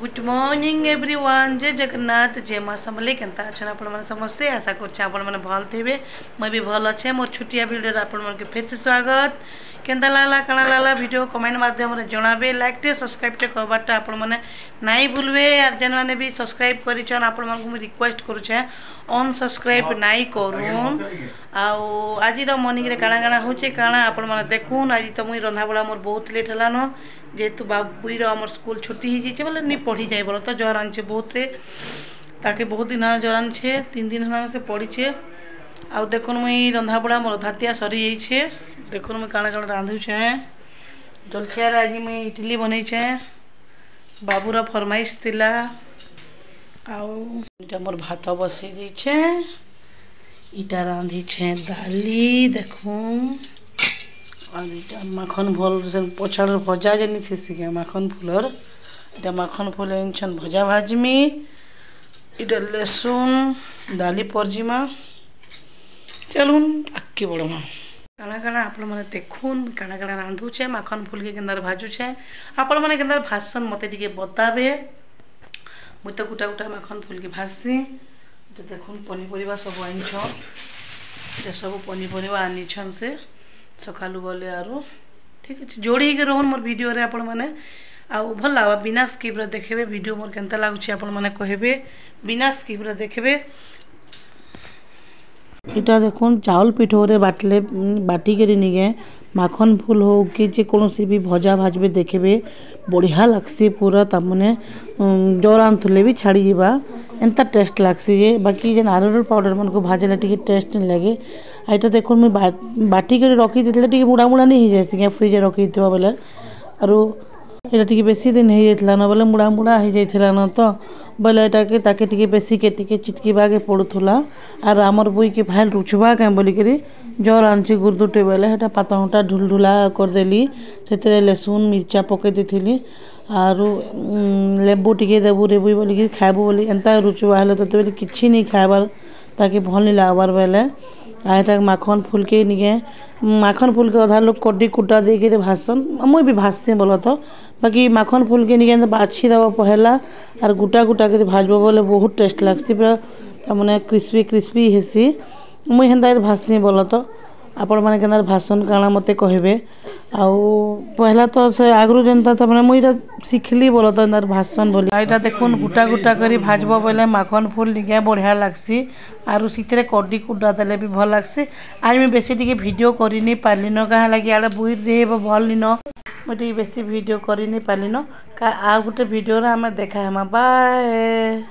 Good morning everyone. जय जगन्नाथ, जय माँ समले। केनता अच्छा आपण समस्ते आशा कर भल थे। मैं भी भल अच्छे। मोर छुटिया भिडियो आप फिर से स्वागत। केनता लागला काଣା लागला वीडियो कमेंट माध्यम रे जणाबे। लाइक टे सब्सक्राइब टे करबाटा आपण माने नहीं भूलबे। यार जेन माने भी सब्सक्राइब करिछन आपण मानकु मैं रिक्वेस्ट करूछे ऑन सब्सक्राइब नहीं करूँ। आज मॉर्निंग रे काଣା काଣା होचे काଣା आपण माने देखून। आज तो मुई रंधा बड़ा मोर बहुत लेट हलान जेहेतु बाबुईर आमर स्कूल छुट्टी हो जाए बोले नहीं पढ़ी जाए बोल तो ज्वर आनछे बहुत रे ताके बहुत दिन ज्वर आनछे 3 दिन हला से पड़ीछे। आउ देखुन मुई रंधा बड़ा मोर धातिया सरी जाइछे। देखुन मुई काଣା काଣା रांधुछे। जलखिया आज मुई इडली बनईछे। बाबूर फरमाइश थिला। आउ इटा मोर भात बसई देछे। इटा रांधिछे दाली देखुन। और इटा माखन फूल से पछाड़ भजा जानी से माखन फूलर इटा माखन फूल एनछन भजा भाजमी। इटा लहसुन दाली परजिमा। चलून आगे बढ़मा काଣା काଣା आपण माने देखुन काଣା काଣା रांधुछे। माखन फूल के केंदार भाजुछे आपण माने केंदार भाजसन मते टिके बताबे। मुई तो गुटा गुटा माखन फूल के भाजसी। तो देखुन पनीपरिया सब आनिछन। इटा सब पनीपरिया आनिछन से सकालू गले आरो ठीक है जोड़ी के रोहन मोर वीडियो रे आपण माने आउ भल लावा बिना स्किप रे देखबे। वीडियो मोर केनता लागुछि आपण माने कहबे बिना स्किप रे देखबे। इटा देखुन चावल पिठोरे बाटले बाटी के निगे माखन फूल हो कि जे कोनोसी भी भजा भाजबे देखबे बढ़िया लागसी। पूरा तमने जोर आंथले भी छाड़ी जीवा एंता टेस्ट लागसी जे बाकी जे नारियल पाउडर मन को भाजले टिके टेस्ट नहीं लगे। आइटा देखुन मैं बाटी के रखी देते टिके मुड़ा मुड़ा नहीं हो जाए फ्रिज रखी बेले आरो ये टिके बेसी दिन हो जाता न बोले मुड़ा मुड़ा हो जाता न तो बोले एटाके ताके टिके बेसी के टिके चिटकीबा के पड़ूला। आर आमर बुई के फाइल रुचवा क्या बोलिकी जर आनची गुरदुटे बेले हेटा पातटा ढुलढुला करदेली से लहसुन मिर्चा पकई देली आरु लेबू टिके देबू रेबू बोलिकी खाबू बोली एंता रुचवा हेले तो बोले किसी नहीं खाबार ताकि भल नहीं लगबार बेले आटा माखन फूल के निके माखन फूल के अधा लोग कड्डी कुटा दे के भाजसन मुई भी भाजसी बोल तो बाकी माखन फूल के निके बाछी दबा पहला आर गुटा गुटा कर भाजब बोले बहुत टेस्ट लगसी। पूरा तमने क्रिस्पी क्रिस्पी हेसी। मुई हेन्ता भाजसी बोल तो आपण मैंने केनार भाषण काଣା मते कहबे। आउ पहला तो से आगरू जनता तमने मुई शिखली बोल तो एनार भाषण बोली। आइटा देखुन गुटा गुटा करी भाजब बोले माखन फूल निके बढ़िया लागसी। आरु सितरे कड्डी कुटा देले भी भल लागसी। आज मैं बेसी टिके वीडियो करि नहीं पारली न कहा लगी आड़े बुई देह भल नी न मुझे बेसी वीडियो करि नहीं पारली न का आ गुटे वीडियो रे हमें देखा हमा बाय।